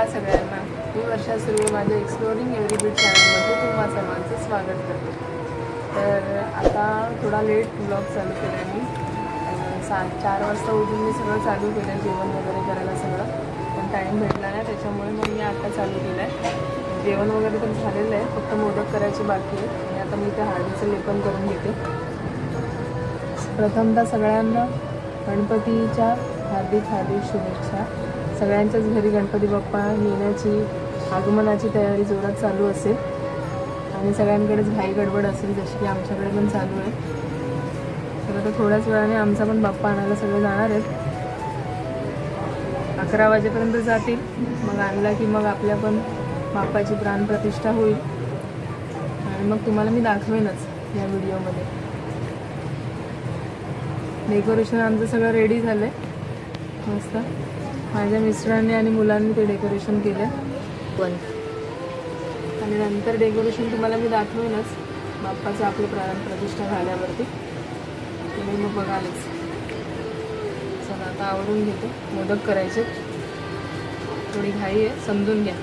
नमस्कार सगळ्यांना. मी वर्षा सुर्वे माझ्या एक्सप्लोरिंग एव्हरी बीट चॅनलमध्ये तुम्हा सर्वांचं स्वागत करते. तर आता थोडा लेट ब्लॉग चालू केला मी. 4 वाजता उठून मी सगळं चालू केलं, जेवण वगैरे करायला सगळं, पण टाईम भेटला नाही, त्याच्यामुळे मग मी आता चालू केलं आहे. जेवण वगैरे पण झालेलं आहे, फक्त मोदक करायचे बाकी आहे. आणि आता मी ते हळदीचं लेपन करून घेते. प्रथमतः सगळ्यांना गणपतीच्या हार्दिक शुभेच्छा. सगळ्यांच्याच घरी गणपती बाप्पा येण्याची आगमनाची तयारी जोरात चालू असेल आणि सगळ्यांकडेच घाई गडबड असेल, जशी की आमच्याकडे पण चालू आहे. तर आता थोड्याच वेळाने आमचा पण बाप्पा आणायला सगळे जाणार आहेत. 11 वाजेपर्यंत जातील. मग आणला की मग आपल्या पण बाप्पाची प्राणप्रतिष्ठा होईल आणि मग तुम्हाला मी दाखवेनच या व्हिडिओमध्ये. डेकोरेशन आमचं सगळं रेडी झालं आहे मस्त. माझ्या मिस्टरांनी आणि मुलांनी ते डेकोरेशन केलं पण, आणि नंतर डेकोरेशन तुम्हाला मी दाखवेनच बाप्पाचं आपलं प्राणप्रतिष्ठा झाल्यावरती. तुम्ही मग बघालच. चला आता आवरून घेतो. मोदक करायचे, थोडी घाई आहे, समजून घ्या.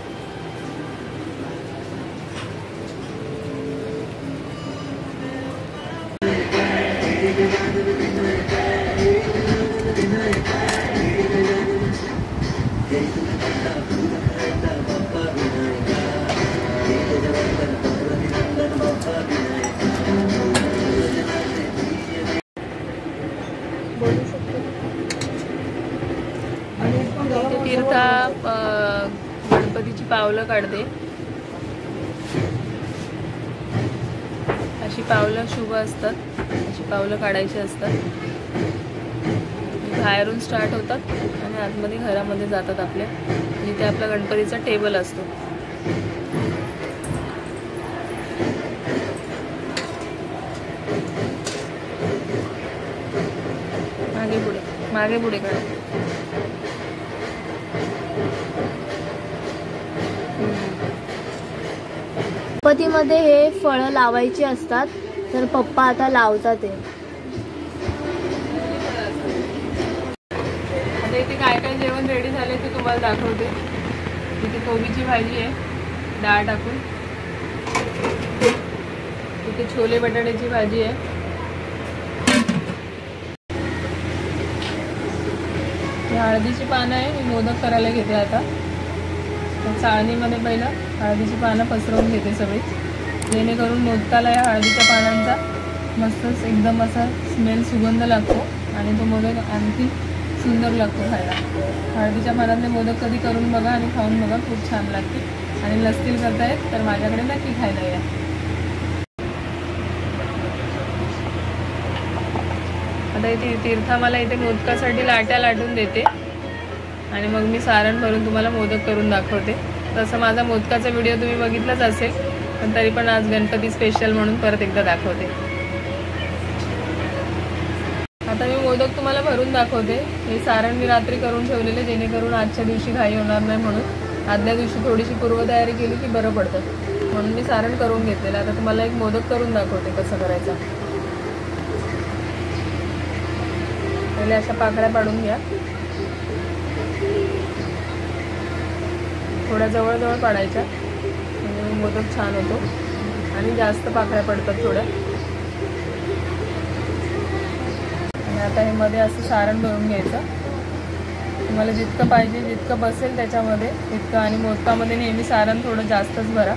तीर्था गणपतीची पावलं काढते. अशी पावलं शुभ असतात, अशी पावलं काढायची असतात. बाहेरून स्टार्ट होतात आणि आतमध्ये घरामध्ये जातात आपल्या, जिथे आपला गणपतीचा टेबल असतो. मागे पुढे काढा. गणपतीमध्ये हे फळं लावायची असतात, तर पप्पा आता लावतात. ते आता इथे काय काय जेवण रेडी झाले ते तुम्हाला दाखवते. इथे कोबीची भाजी आहे डाळ टाकून. इथे छोले बटाट्याची भाजी आहे. हळदीची पानं आहे. मी मोदक करायला घेते आता. चाळणीमध्ये पहिलं हळदीची पानं पसरवून घेते सगळी, जेणेकरून मोदकाला या हळदीच्या पानांचा मस्तच एकदम असा स्मेल, सुगंध लागतो आणि तो मोदक आणखी सुंदर लागतो खायला. हळदीच्या पानातले मोदक कधी करून बघा आणि खाऊन बघा, खूप छान लागते. आणि नसतील करतायत तर माझ्याकडे नक्की खायला या. आता इथे तीर्था मला इथे मोदकासाठी लाट्या लाटून देते आणि मग मी सारण भरून तुम्हाला मोदक करून दाखवते. तसं माझा मोदकाचा व्हिडिओ तुम्ही बघितलाच असेल, पण तरी पण आज गणपती स्पेशल म्हणून परत एकदा दाखवते. आता मी मोदक तुम्हाला भरून दाखवते. हे सारण मी रात्री करून ठेवलेले, जेणेकरून आजच्या दिवशी घाई होणार नाही म्हणून. आदल्या दिवशी थोडीशी पूर्वतयारी केली की बरं पडतं, म्हणून मी सारण करून घेतलेलं. आता तुम्हाला एक मोदक करून दाखवते कसं करायचा. पहिले अशा पाकळ्या पाडून घ्या. थोड्या जवळ पाडायच्या म्हणजे मोदक छान होतो आणि जास्त पाकळ्या पडतात थोड्या. आणि आता हे मध्ये असं सारण भरून घ्यायचं. तुम्हाला जितकं पाहिजे, जितकं बसेल त्याच्यामध्ये तितकं. आणि मोदकामध्ये नेहमी सारण थोडं जास्तच भरा,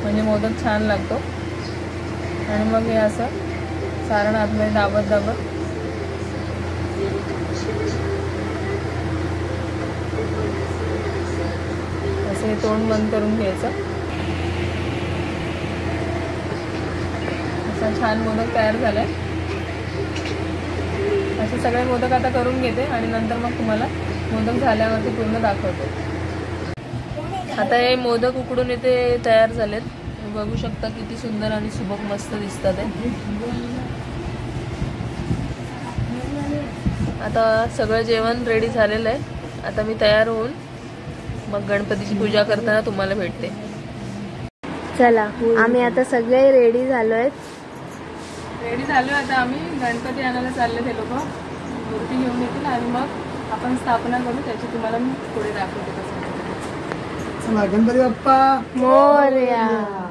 म्हणजे मोदक छान लागतो. आणि मग हे असं सारण आतमध्ये दाबत हे तोंड बंद करून घ्यायचं. असा छान मोदक तयार झालाय. असे सगळे मोदक आता करून घेते आणि नंतर मग तुम्हाला मोदक झाल्यावरती पूर्ण दाखवते. आता हे मोदक उकडून इथे तयार झालेत. बघू शकता किती सुंदर आणि सुबक मस्त दिसतात. आता सगळं जेवण रेडी झालेलं आहे. आता मी तयार होऊन मग गणपतीची पूजा करताना तुम्हाला भेटते. चला आम्ही आता सगळे रेडी झालोय. आता आम्ही गणपती आणायला चालले. ते लोक मूर्ती घेऊन येतील आणि मग आपण स्थापना करू. त्याची तुम्हाला मी पुढे दाखवते कसं. चला गणपती बाप्पा मोरया.